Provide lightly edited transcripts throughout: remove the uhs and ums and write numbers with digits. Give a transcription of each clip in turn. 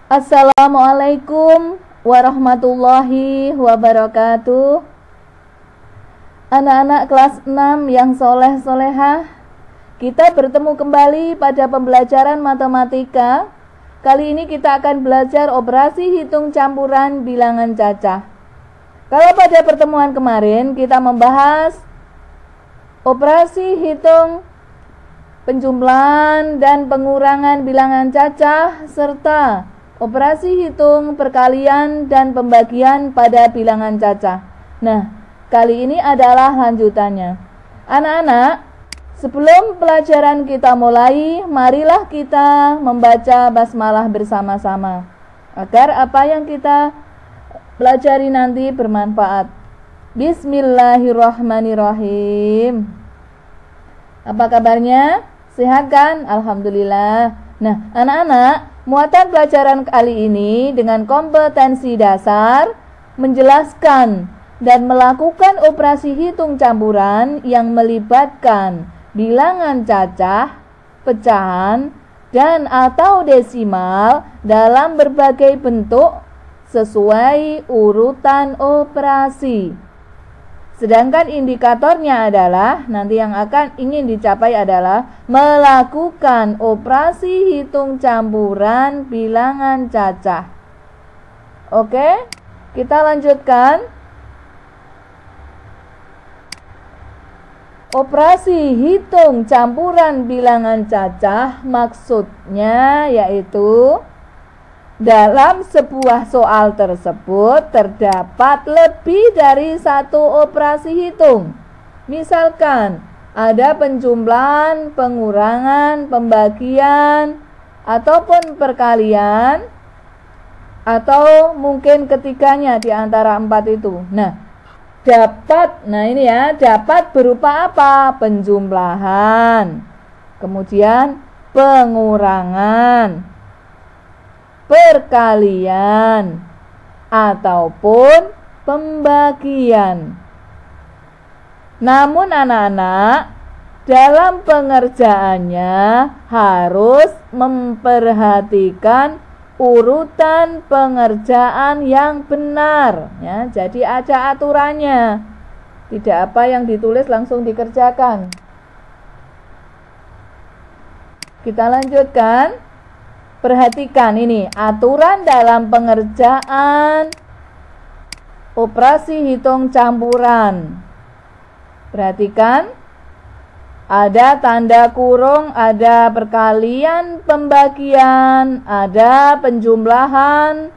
Assalamualaikum warahmatullahi wabarakatuh. Anak-anak kelas 6 yang soleh-solehah, kita bertemu kembali pada pembelajaran matematika. Kali ini kita akan belajar operasi hitung campuran bilangan cacah. Kalau pada pertemuan kemarin kita membahas operasi hitung penjumlahan dan pengurangan bilangan cacah serta operasi hitung perkalian dan pembagian pada bilangan cacah. Nah, kali ini adalah lanjutannya. Anak-anak, sebelum pelajaran kita mulai, marilah kita membaca basmalah bersama-sama agar apa yang kita pelajari nanti bermanfaat. Bismillahirrahmanirrahim. Apa kabarnya? Sehat kan? Alhamdulillah. Nah, anak-anak, muatan pelajaran kali ini dengan kompetensi dasar menjelaskan dan melakukan operasi hitung campuran yang melibatkan bilangan cacah, pecahan, dan atau desimal dalam berbagai bentuk sesuai urutan operasi. Sedangkan indikatornya adalah, nanti yang akan ingin dicapai adalah melakukan operasi hitung campuran bilangan cacah. Oke, kita lanjutkan. Operasi hitung campuran bilangan cacah maksudnya yaitu dalam sebuah soal tersebut terdapat lebih dari satu operasi hitung. Misalkan ada penjumlahan, pengurangan, pembagian, ataupun perkalian, atau mungkin ketiganya di antara empat itu. Dapat berupa apa? Penjumlahan, kemudian pengurangan, perkalian, ataupun pembagian. Namun anak-anak, dalam pengerjaannya harus memperhatikan urutan pengerjaan yang benar ya. Jadi ada aturannya. Tidak apa yang ditulis langsung dikerjakan. Kita lanjutkan. Perhatikan ini, aturan dalam pengerjaan operasi hitung campuran. Perhatikan, ada tanda kurung, ada perkalian, pembagian, ada penjumlahan,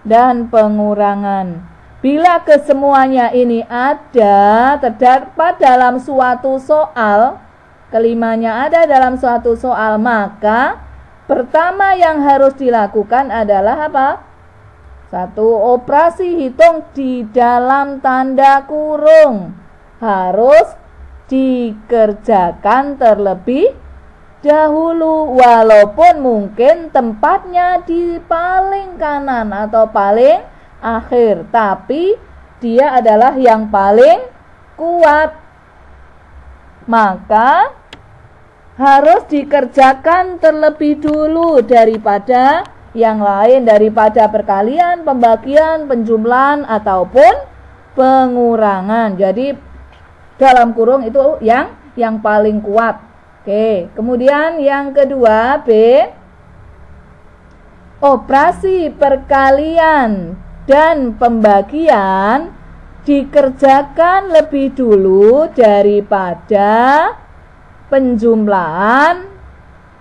dan pengurangan. Bila kesemuanya ini ada, terdapat dalam suatu soal, kelimanya ada dalam suatu soal, maka pertama yang harus dilakukan adalah apa? Satu, operasi hitung di dalam tanda kurung harus dikerjakan terlebih dahulu, walaupun mungkin tempatnya di paling kanan atau paling akhir, tapi dia adalah yang paling kuat, maka harus dikerjakan terlebih dulu daripada yang lain, daripada perkalian, pembagian, penjumlahan, ataupun pengurangan. Jadi dalam kurung itu yang paling kuat. Oke, kemudian yang kedua, B, operasi perkalian dan pembagian dikerjakan lebih dulu daripada penjumlahan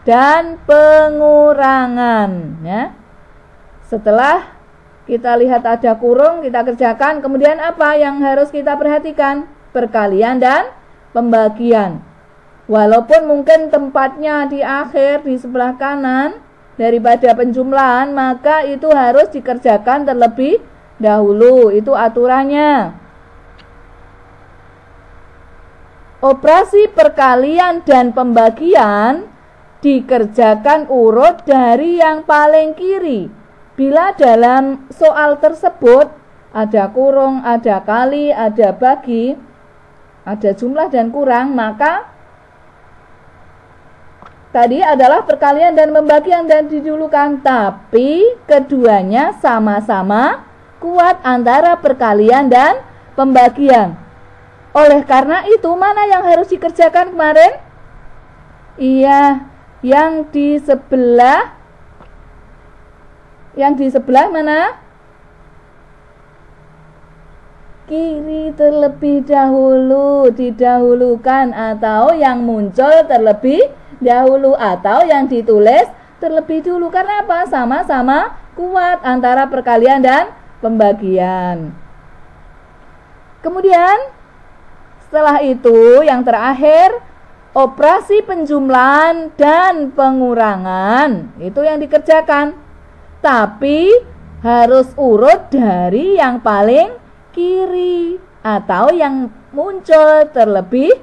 dan pengurangan ya. Setelah kita lihat ada kurung, kita kerjakan, kemudian apa yang harus kita perhatikan? Perkalian dan pembagian. Walaupun mungkin tempatnya di akhir, di sebelah kanan daripada penjumlahan, maka itu harus dikerjakan terlebih dahulu. Itu aturannya. Operasi perkalian dan pembagian dikerjakan urut dari yang paling kiri. Bila dalam soal tersebut ada kurung, ada kali, ada bagi, ada jumlah dan kurang, maka tadi adalah perkalian dan pembagian dan didulukan, tapi keduanya sama-sama kuat antara perkalian dan pembagian. Oleh karena itu, mana yang harus dikerjakan kemarin? Iya, yang di sebelah mana? Kiri terlebih dahulu, didahulukan, atau yang muncul terlebih dahulu, atau yang ditulis terlebih dulu. Karena apa? Sama-sama kuat antara perkalian dan pembagian. Kemudian setelah itu yang terakhir, operasi penjumlahan dan pengurangan itu yang dikerjakan, tapi harus urut dari yang paling kiri atau yang muncul terlebih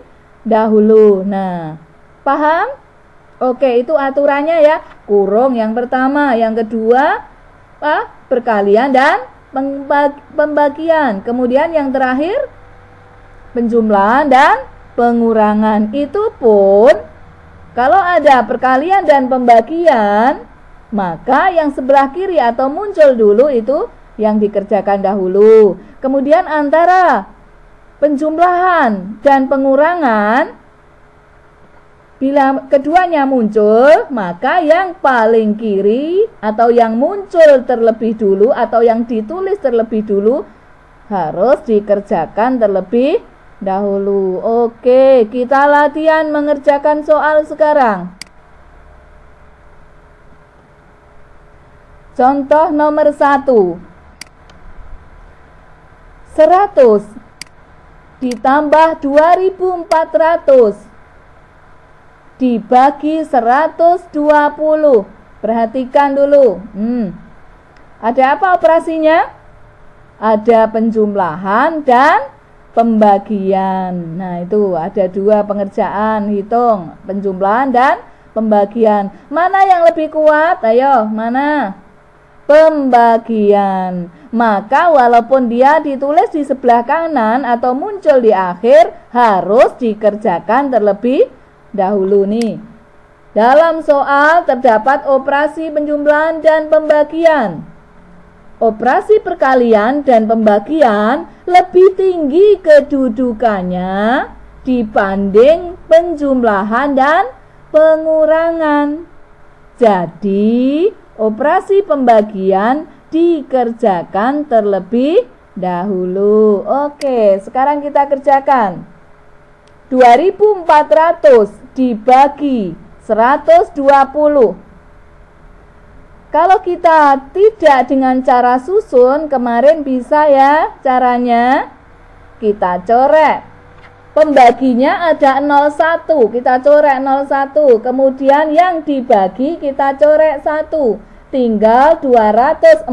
dahulu. Nah, paham? Oke, itu aturannya ya. Kurung yang pertama, yang kedua perkalian dan pembagian. Kemudian yang terakhir penjumlahan dan pengurangan. Itu pun kalau ada perkalian dan pembagian, maka yang sebelah kiri atau muncul dulu itu yang dikerjakan dahulu. Kemudian antara penjumlahan dan pengurangan, bila keduanya muncul, maka yang paling kiri atau yang muncul terlebih dulu atau yang ditulis terlebih dulu harus dikerjakan terlebih dahulu. Oke, kita latihan mengerjakan soal sekarang. Contoh nomor 1. 100 ditambah 2400 dibagi 120. Perhatikan dulu. Ada apa operasinya? Ada penjumlahan dan pembagian. Nah, itu ada dua pengerjaan, hitung penjumlahan dan pembagian. Mana yang lebih kuat? Ayo, mana? Pembagian. Maka walaupun dia ditulis di sebelah kanan atau muncul di akhir, harus dikerjakan terlebih dahulu nih. Dalam soal terdapat operasi penjumlahan dan pembagian. Operasi perkalian dan pembagian lebih tinggi kedudukannya dibanding penjumlahan dan pengurangan. Jadi, operasi pembagian dikerjakan terlebih dahulu. Oke, sekarang kita kerjakan. 2400 dibagi 120. Kalau kita tidak dengan cara susun, kemarin bisa ya caranya. Kita coret. Pembaginya ada 01, kita coret 01. Kemudian yang dibagi kita coret 1. Tinggal 240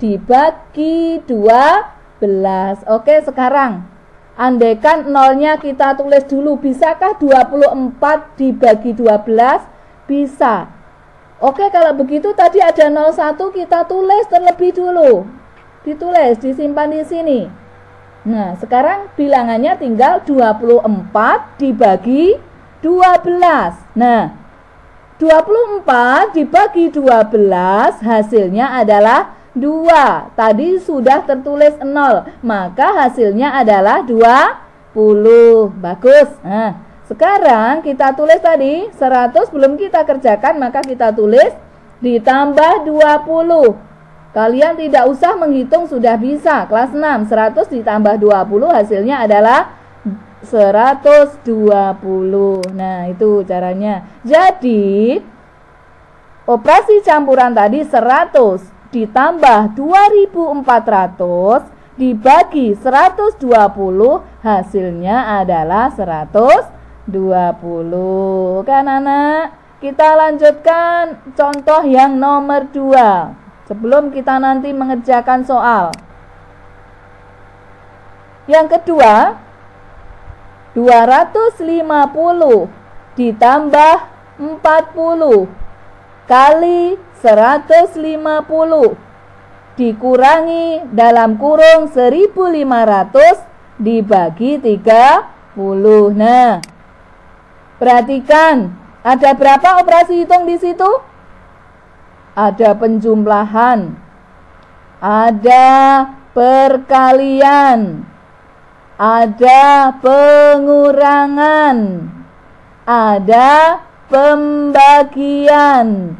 dibagi 12. Oke, sekarang andaikan nolnya kita tulis dulu. Bisakah 24 dibagi 12? Bisa. Oke, kalau begitu tadi ada 01 kita tulis terlebih dulu. Ditulis, disimpan di sini. Nah, sekarang bilangannya tinggal 24 dibagi 12. Nah, 24 dibagi 12 hasilnya adalah 2. Tadi sudah tertulis 0, maka hasilnya adalah 20. Bagus. Nah, sekarang kita tulis tadi 100 belum kita kerjakan, maka kita tulis ditambah 20. Kalian tidak usah menghitung, sudah bisa. Kelas 6, 100 ditambah 20 hasilnya adalah 120. Nah, itu caranya. Jadi, operasi campuran tadi 100 ditambah 2400 dibagi 120 hasilnya adalah 120. Kan anak? Kita lanjutkan contoh yang nomor 2 sebelum kita nanti mengerjakan soal. Yang kedua, 250 ditambah 40 kali 150 dikurangi dalam kurung 1500 dibagi 30. Nah, perhatikan, Ada berapa operasi hitung di situ? Ada penjumlahan, ada perkalian, ada pengurangan, ada pembagian,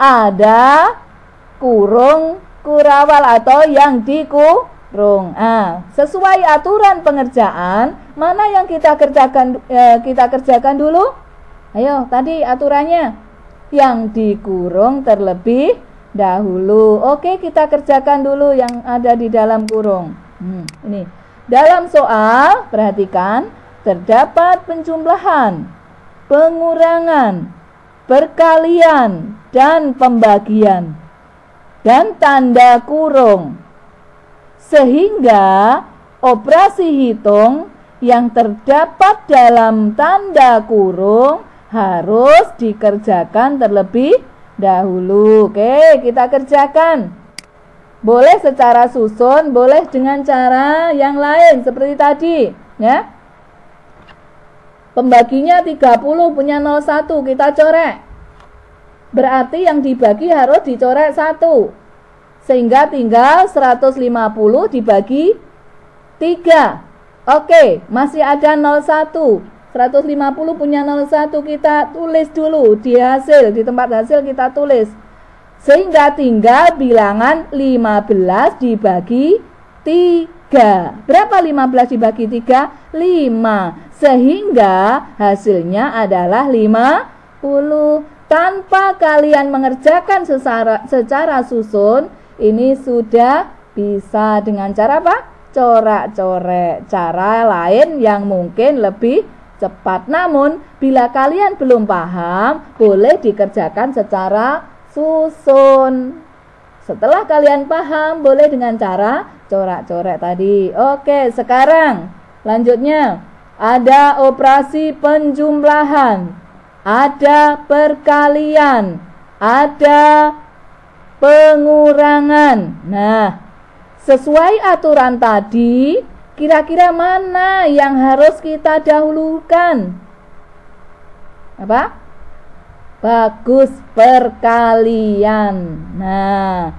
ada kurung kurawal atau yang dikurung. Sesuai aturan pengerjaan, mana yang kita kerjakan dulu? Ayo, tadi aturannya yang dikurung terlebih dahulu. Oke, kita kerjakan dulu yang ada di dalam kurung. Ini dalam soal, perhatikan, terdapat penjumlahan, pengurangan, perkalian, dan pembagian, dan tanda kurung. Sehingga operasi hitung yang terdapat dalam tanda kurung harus dikerjakan terlebih dahulu. Oke, kita kerjakan. Boleh secara susun, boleh dengan cara yang lain seperti tadi, ya. Pembaginya 30 punya 01, kita coret. Berarti yang dibagi harus dicoret 1. Sehingga tinggal 150 dibagi 3. Oke, masih ada 01. 150 punya 01, kita tulis dulu di hasil, di tempat hasil kita tulis. Sehingga tinggal bilangan 15 dibagi 3. Berapa 15 dibagi 3? 5. Sehingga hasilnya adalah 50. Tanpa kalian mengerjakan secara susun, ini sudah bisa dengan cara apa? Corak-corek. Cara lain yang mungkin lebih cepat. Namun, bila kalian belum paham, boleh dikerjakan secara susun. Setelah kalian paham, boleh dengan cara corak-coret tadi. Oke, sekarang lanjutnya ada operasi penjumlahan, ada perkalian, ada pengurangan. Nah, sesuai aturan tadi, kira-kira mana yang harus kita dahulukan? Apa? Bagus, perkalian. Nah,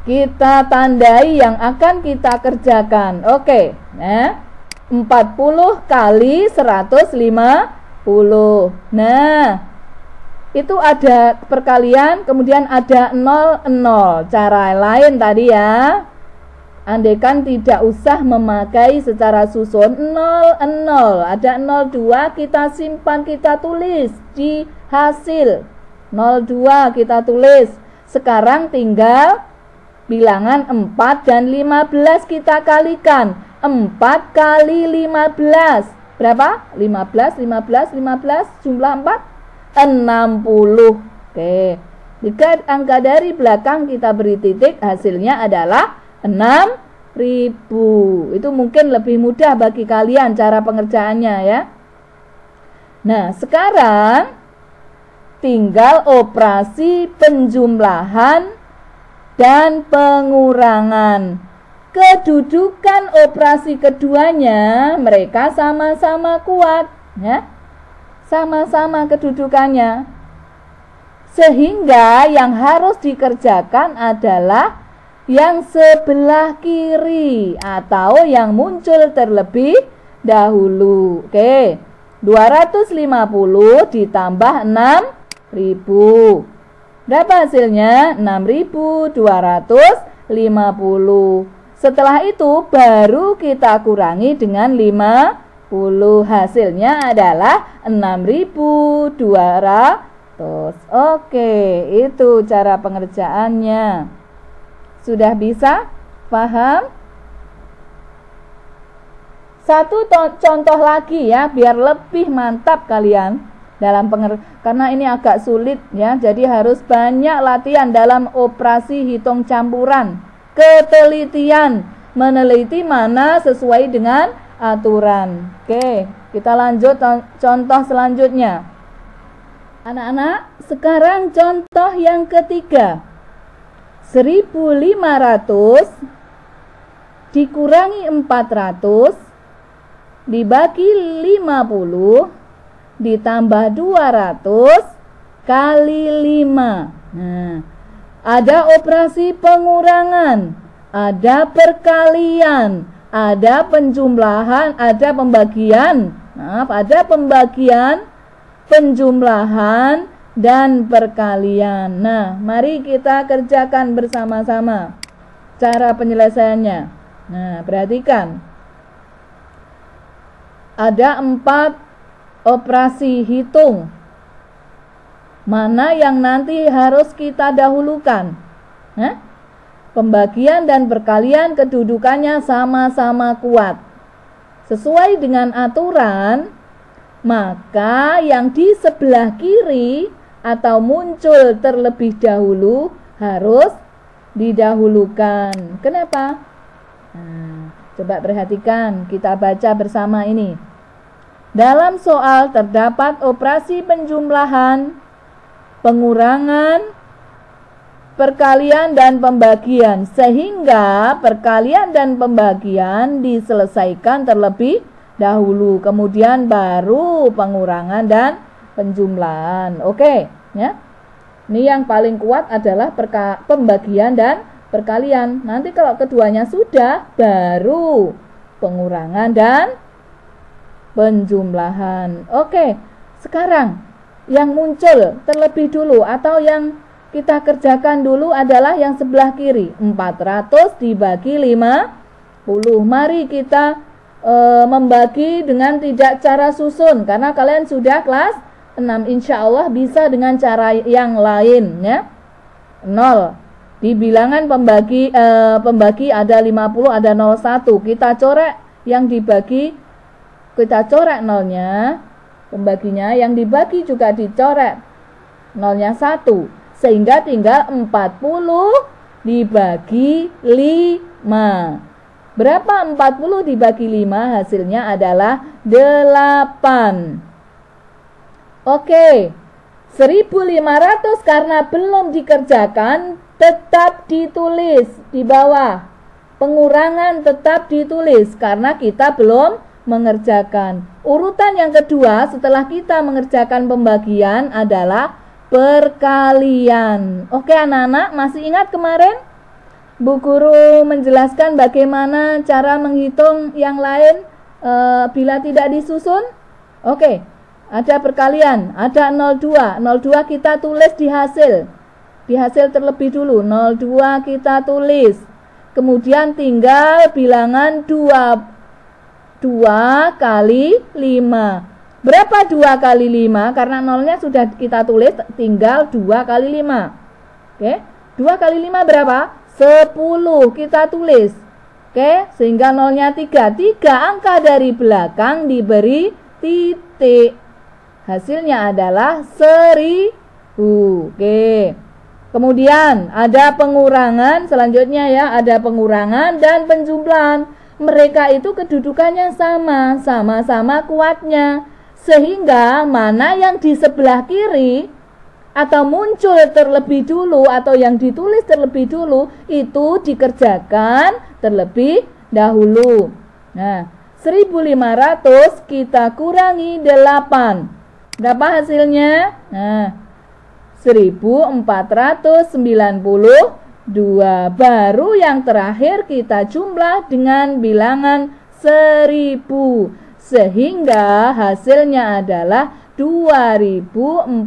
kita tandai yang akan kita kerjakan. Oke, 40 kali 150. Nah, itu ada perkalian, kemudian ada 0, cara lain tadi ya. Andaikan tidak usah memakai secara susun 0, ada 02, kita simpan, kita tulis di hasil. 02 kita tulis. Sekarang tinggal bilangan 4 dan 15 kita kalikan. 4 kali 15 berapa? 15 jumlah 4 60. Oke, jika angka dari belakang kita beri titik, hasilnya adalah 6.000. Itu mungkin lebih mudah bagi kalian cara pengerjaannya ya. Nah, sekarang tinggal operasi penjumlahan dan pengurangan. Kedudukan operasi keduanya mereka sama-sama kuat ya. Sama-sama kedudukannya. Sehingga yang harus dikerjakan adalah yang sebelah kiri atau yang muncul terlebih dahulu. Oke, 250 ditambah 6.000. Berapa hasilnya? 6.250. Setelah itu baru kita kurangi dengan 50. Hasilnya adalah 6.200. Oke, itu cara pengerjaannya. Sudah bisa? Paham? Satu contoh lagi ya, biar lebih mantap kalian dalam karena ini agak sulit ya, jadi harus banyak latihan dalam operasi hitung campuran. Ketelitian, meneliti mana sesuai dengan aturan. Oke, kita lanjut contoh selanjutnya. Anak-anak, sekarang contoh yang ketiga. 1.500 dikurangi 400 dibagi 50 ditambah 200 kali 5. Nah, ada operasi pengurangan, ada perkalian, ada penjumlahan, ada pembagian. Ada pembagian, penjumlahan, dan perkalian. Nah, mari kita kerjakan bersama-sama cara penyelesaiannya. Nah, perhatikan. Ada 4 operasi hitung. Mana yang nanti harus kita dahulukan? Pembagian dan perkalian kedudukannya sama-sama kuat. Sesuai dengan aturan, maka yang di sebelah kiri atau muncul terlebih dahulu harus didahulukan. Kenapa? Nah, coba perhatikan, kita baca bersama ini. Dalam soal terdapat operasi penjumlahan, pengurangan, perkalian dan pembagian, sehingga perkalian dan pembagian diselesaikan terlebih dahulu, kemudian baru pengurangan dan penjumlahan. Oke, ya. Ini yang paling kuat adalah pembagian dan perkalian. Nanti kalau keduanya sudah, baru pengurangan dan penjumlahan. Oke, sekarang yang muncul terlebih dulu atau yang kita kerjakan dulu adalah yang sebelah kiri. 400 dibagi 50. Mari kita membagi dengan tidak cara susun, karena kalian sudah kelas 6. Insya Allah bisa dengan cara yang lain, ya. 0. Di bilangan pembagi ada 50, ada 01. Kita coret yang dibagi, kita coret nolnya. Pembaginya yang dibagi juga dicoret nolnya 1. Sehingga tinggal 40 dibagi 5. Berapa 40 dibagi 5? Hasilnya adalah 8. Oke, 1.500 karena belum dikerjakan tetap ditulis di bawah. Pengurangan tetap ditulis karena kita belum mengerjakan. Urutan yang kedua setelah kita mengerjakan pembagian adalah perkalian. Oke anak-anak, masih ingat kemarin Bu Guru menjelaskan bagaimana cara menghitung yang lain bila tidak disusun? Oke, ada perkalian, ada 02. 02 kita tulis di hasil. Di hasil terlebih dulu, 02 kita tulis. Kemudian tinggal bilangan 2 kali 5. Berapa 2 kali 5? Karena nolnya sudah kita tulis, tinggal 2 kali 5. Oke, 2 kali 5 berapa? 10 kita tulis. Oke, sehingga nolnya 3. 3 angka dari belakang diberi titik. Hasilnya adalah 1000. Oke. Kemudian ada pengurangan, selanjutnya ya, ada pengurangan dan penjumlahan. Mereka itu kedudukannya sama-sama kuatnya. Sehingga mana yang di sebelah kiri atau muncul terlebih dulu atau yang ditulis terlebih dulu itu dikerjakan terlebih dahulu. Nah, 1.500 kita kurangi 8. Berapa hasilnya? Nah, 1.492. Baru yang terakhir kita jumlah dengan bilangan 1000. Sehingga hasilnya adalah 2.492.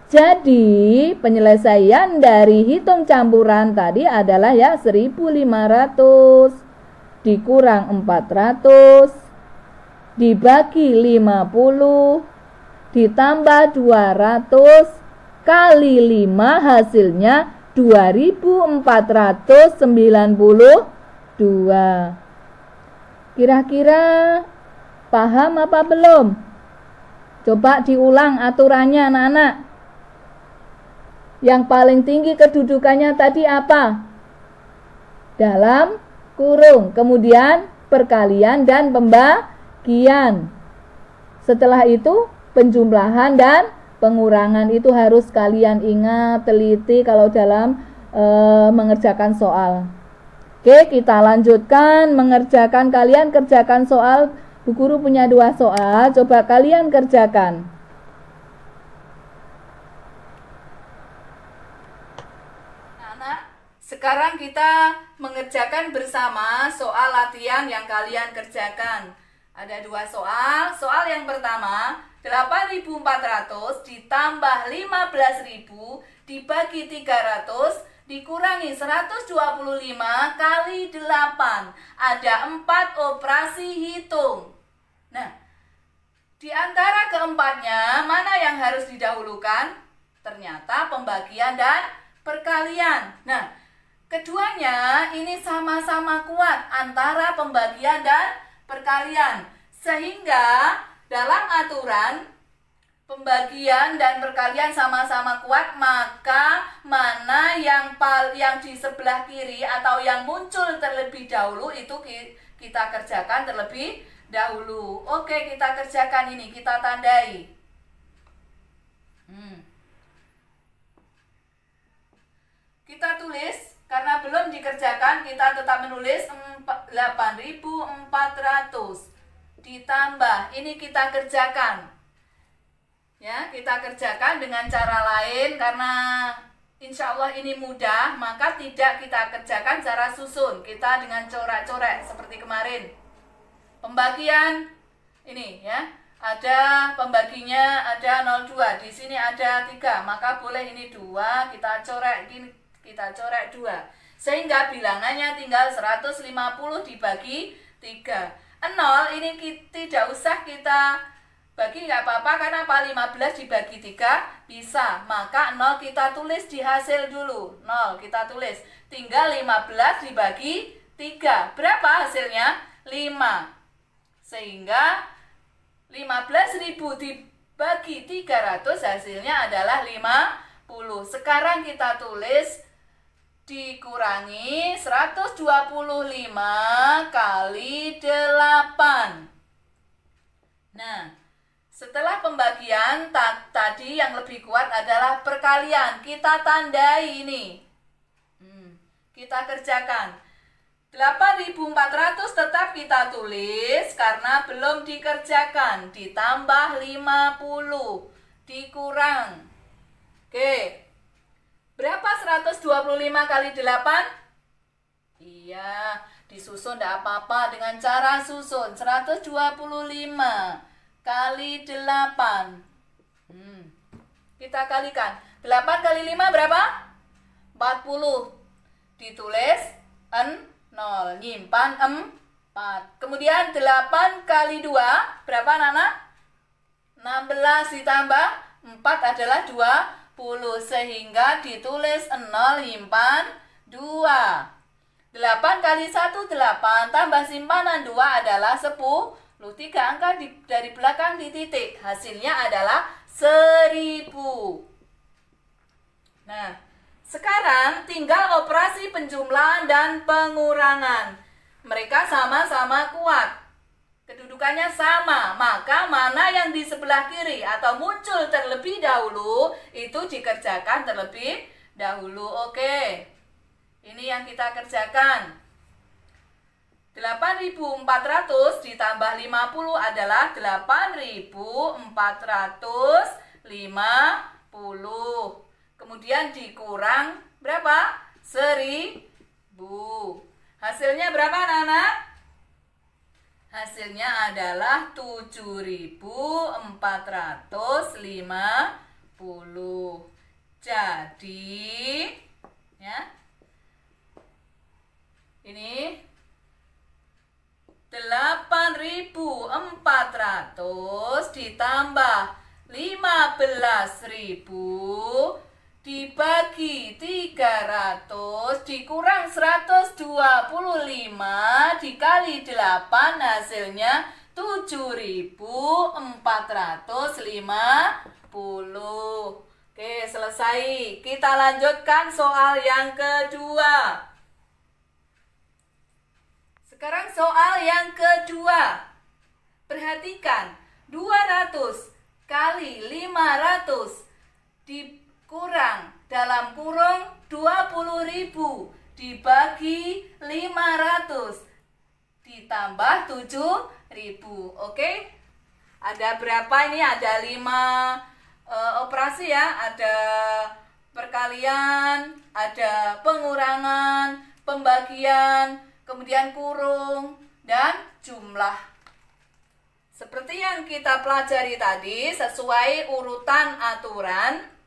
Jadi penyelesaian dari hitung campuran tadi adalah ya 1.500 dikurang 400 dibagi 50 ditambah 200 kali 5 hasilnya 2.492. Kira-kira paham apa belum? Coba diulang aturannya anak-anak. Yang paling tinggi kedudukannya tadi apa? Dalam kurung. Kemudian perkalian dan pembagian. Setelah itu penjumlahan dan pengurangan itu harus kalian ingat, teliti kalau dalam mengerjakan soal. Oke, kita lanjutkan mengerjakan. Kalian kerjakan soal. Bu Guru punya 2 soal, coba kalian kerjakan. Anak, sekarang kita mengerjakan bersama soal latihan yang kalian kerjakan. Ada 2 soal. Soal yang pertama, 8.400 ditambah 15.000 dibagi 300 dikurangi 125 kali 8. Ada 4 operasi hitung. Nah, di antara keempatnya, mana yang harus didahulukan? Ternyata pembagian dan perkalian. Nah, keduanya ini sama-sama kuat antara pembagian dan perkalian. Sehingga dalam aturan pembagian dan perkalian sama-sama kuat, maka mana yang di sebelah kiri atau yang muncul terlebih dahulu itu kita kerjakan terlebih dahulu. Oke, kita kerjakan ini, kita tandai. Kita tulis, karena belum dikerjakan, kita tetap menulis 8.400 ditambah, ini kita kerjakan. Ya, kita kerjakan dengan cara lain karena insya Allah ini mudah, maka tidak kita kerjakan secara susun. Kita dengan coret-coret seperti kemarin. Pembagian ini ya, ada pembaginya ada 0,2. Di sini ada 3, maka boleh ini 2, kita coret gini, kita coret 2. Sehingga bilangannya tinggal 150 dibagi 3. 0 ini tidak usah kita bagi, nggak apa-apa karena 15 dibagi 3 bisa. Maka 0 kita tulis di hasil dulu. 0 kita tulis. Tinggal 15 dibagi 3. Berapa hasilnya? 5. Sehingga 15.000 dibagi 300 hasilnya adalah 50. Sekarang kita tulis dikurangi 125 kali 8. Nah, setelah pembagian tadi yang lebih kuat adalah perkalian. Kita tandai ini. Kita kerjakan. 8.400 tetap kita tulis karena belum dikerjakan. Ditambah 50 dikurang. Oke. Berapa 125 kali 8? Iya, disusun tidak apa-apa dengan cara susun. 125 kali 8. Kita kalikan. 8 kali 5 berapa? 40. Ditulis 0. Nyimpan 4. Kemudian 8 kali 2 berapa anak-anak? 16 ditambah 4 adalah 20. Sehingga ditulis 0 nyimpan 2. 8 kali 1 8 tambah simpanan 2 adalah 10. 3 angka dari belakang dititik. Hasilnya adalah 1000. Nah, sekarang tinggal operasi penjumlahan dan pengurangan. Mereka sama-sama kuat. Kedudukannya sama. Maka mana yang di sebelah kiri atau muncul terlebih dahulu itu dikerjakan terlebih dahulu. Oke. Ini yang kita kerjakan. 8.400 ditambah 50 adalah 8.450. Kemudian dikurang berapa? 1.000. Hasilnya berapa anak-anak? Hasilnya adalah 7.450. Jadi ya, ini 8.400 ditambah 15.000 dibagi 300 dikurang 125 dikali 8 hasilnya 7.450. Oke, selesai. Kita lanjutkan soal yang kedua. Sekarang soal yang kedua. Perhatikan, 200 kali 500 dikurang dalam kurung 20.000 dibagi 500 ditambah 7.000. Oke? Ada berapa ini? Ada 5 operasi ya. Ada perkalian, ada pengurangan, pembagian, kemudian kurung, dan jumlah. Seperti yang kita pelajari tadi, sesuai urutan aturan,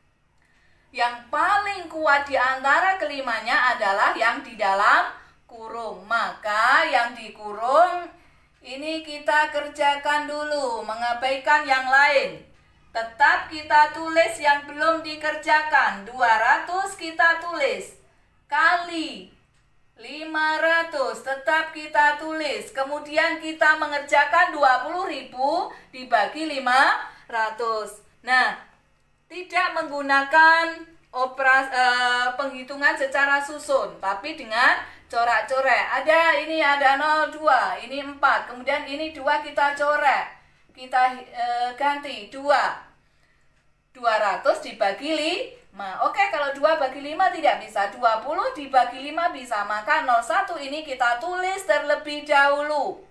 yang paling kuat di antara kelimanya adalah yang di dalam kurung. Maka yang dikurung ini kita kerjakan dulu, mengabaikan yang lain. Tetap kita tulis yang belum dikerjakan. 200 kita tulis. Kali 500 tetap kita tulis. Kemudian kita mengerjakan 20.000 dibagi 500. Nah, tidak menggunakan penghitungan secara susun, tapi dengan corak-coret. Ini ada 02, ini 4, kemudian ini 2 kita coret. Kita ganti 2. 200 dibagi 5. Oke, kalau 2 bagi 5 tidak bisa. 20 dibagi 5 bisa. Maka 01 ini kita tulis terlebih dahulu.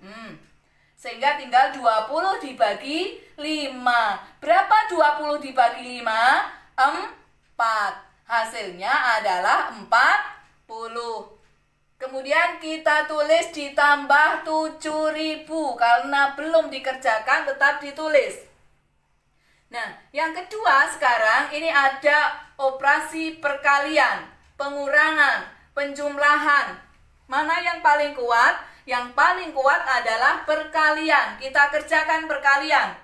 Sehingga tinggal 20 dibagi 5. Berapa 20 dibagi 5? 4. Hasilnya adalah 40. Kemudian kita tulis ditambah 7.000. Karena belum dikerjakan tetap ditulis. Nah, yang kedua sekarang ini ada operasi perkalian, pengurangan, penjumlahan. Mana yang paling kuat? Yang paling kuat adalah perkalian. Kita kerjakan perkalian.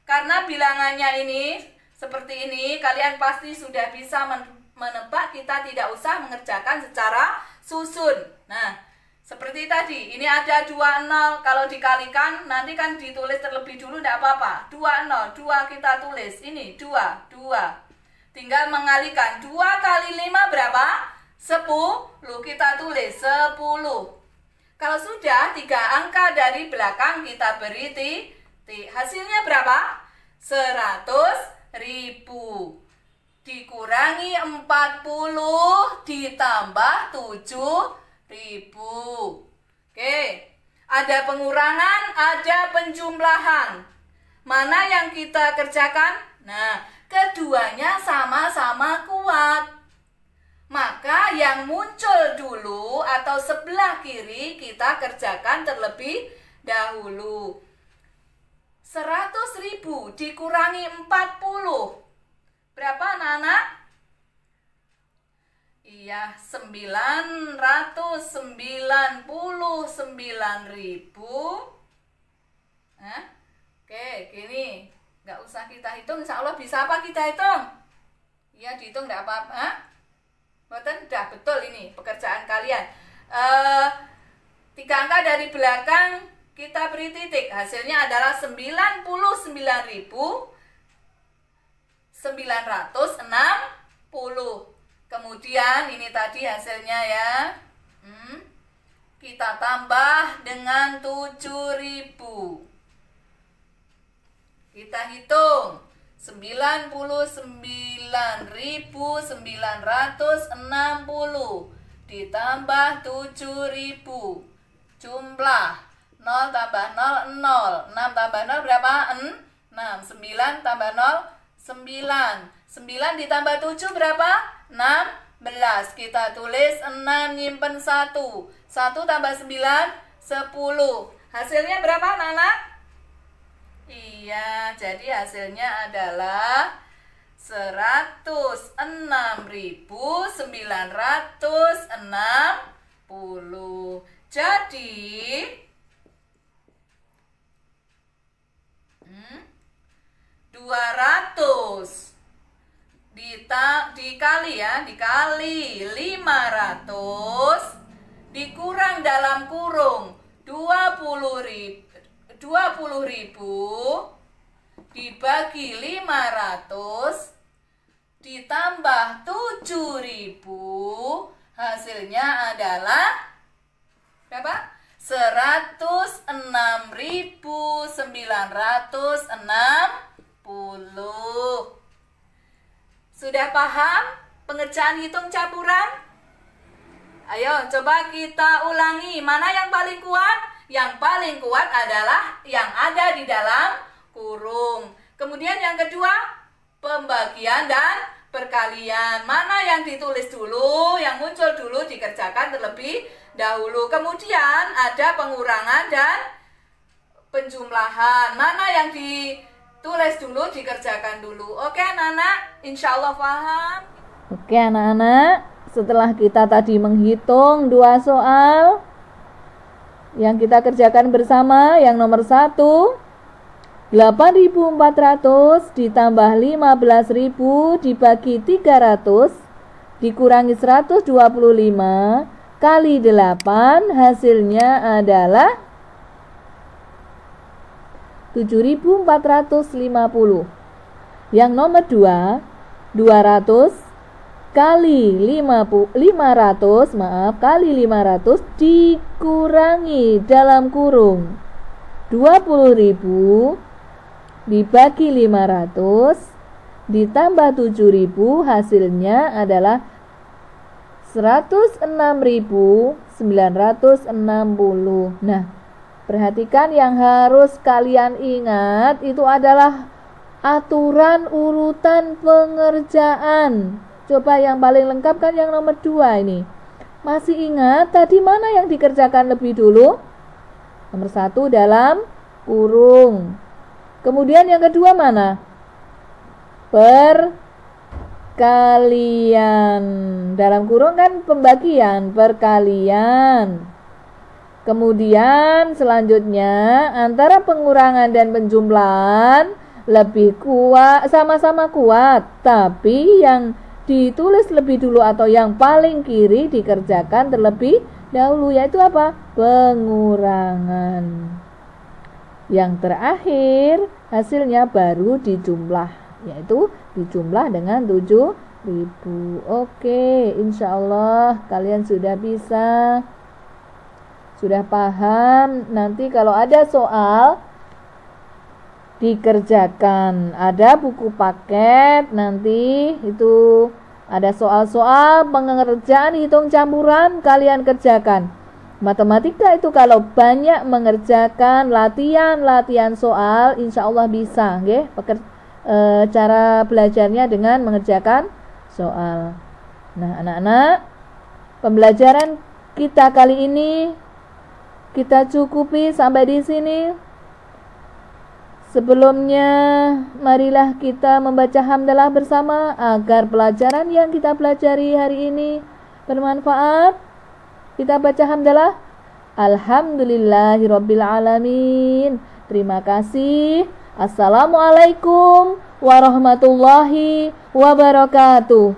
Karena bilangannya ini seperti ini, kalian pasti sudah bisa menebak, kita tidak usah mengerjakan secara susun. Nah, seperti tadi, ini ada 20, kalau dikalikan nanti kan ditulis terlebih dulu, tidak apa-apa. 20, 2 kita tulis, ini 2. Tinggal mengalikan, 2 kali 5 berapa? 10, kita tulis 10. Kalau sudah 3 angka dari belakang kita beri titik. Hasilnya berapa? 100.000. Dikurangi 40 ditambah 7.000. Oke, ada pengurangan, ada penjumlahan. Mana yang kita kerjakan? Nah, keduanya sama-sama kuat. Maka yang muncul dulu atau sebelah kiri kita kerjakan terlebih dahulu. 100.000 dikurangi 40. Berapa anak-anak? Iya, 999.000. Oke, gini. Nggak usah kita hitung, insya Allah bisa apa kita hitung? Iya, dihitung nggak apa-apa. Betul, udah betul ini pekerjaan kalian. 3 angka dari belakang kita beri titik. Hasilnya adalah 99.960. Kemudian ini tadi hasilnya ya. Kita tambah dengan 7.000. Kita hitung. 99.960 ditambah 7.000. Jumlah 0 tambah 0, 0. 6 tambah 0 berapa? 6. 9 tambah 0, 9. 9 ditambah 7 berapa? 16. Kita tulis 6 nyimpen 1. 1 tambah 9, 10. Hasilnya berapa anak-anak? Iya, jadi hasilnya adalah 106.960. Jadi 200 dikali 500 dikurang dalam kurung 20.000 dibagi 500 ditambah 7.000, hasilnya adalah berapa? 106.960. Sudah paham pengerjaan hitung campuran? Ayo coba kita ulangi. Mana yang paling kuat? Yang paling kuat adalah yang ada di dalam kurung. Kemudian yang kedua, pembagian dan perkalian. Mana yang ditulis dulu, yang muncul dulu dikerjakan terlebih dahulu. Kemudian ada pengurangan dan penjumlahan. Mana yang ditulis dulu dikerjakan dulu. Oke anak-anak, insya Allah paham. Oke anak-anak, setelah kita tadi menghitung 2 soal yang kita kerjakan bersama, yang nomor 1, 8.400 ditambah 15.000 dibagi 300 dikurangi 125 kali 8, hasilnya adalah 7.450. Yang nomor 2, 200 kali 500 kali 500 dikurangi dalam kurung 20.000 dibagi 500 ditambah 7.000, hasilnya adalah 106.960. Nah, perhatikan yang harus kalian ingat itu adalah aturan urutan pengerjaan. Coba yang paling lengkap kan yang nomor 2 ini. Masih ingat tadi mana yang dikerjakan lebih dulu? Nomor 1 dalam kurung. Kemudian yang kedua mana? Perkalian. Dalam kurung kan pembagian, perkalian. Kemudian selanjutnya antara pengurangan dan penjumlahan lebih kuat, sama-sama kuat, tapi yang ditulis lebih dulu atau yang paling kiri dikerjakan terlebih dahulu, yaitu apa? Pengurangan. Yang terakhir hasilnya baru dijumlah, yaitu dijumlah dengan 7.000. Oke, insya Allah kalian sudah bisa, sudah paham. Nanti kalau ada soal dikerjakan, ada buku paket, nanti itu ada soal-soal pengerjaan hitung campuran, kalian kerjakan. Matematika itu kalau banyak mengerjakan latihan soal, insya Allah bisa, nggih, cara belajarnya dengan mengerjakan soal. Nah, anak-anak, pembelajaran kita kali ini kita cukupi sampai di sini. Sebelumnya, marilah kita membaca hamdalah bersama agar pelajaran yang kita pelajari hari ini bermanfaat. Kita baca hamdalah. Alhamdulillahirabbil alamin. Terima kasih. Assalamualaikum warahmatullahi wabarakatuh.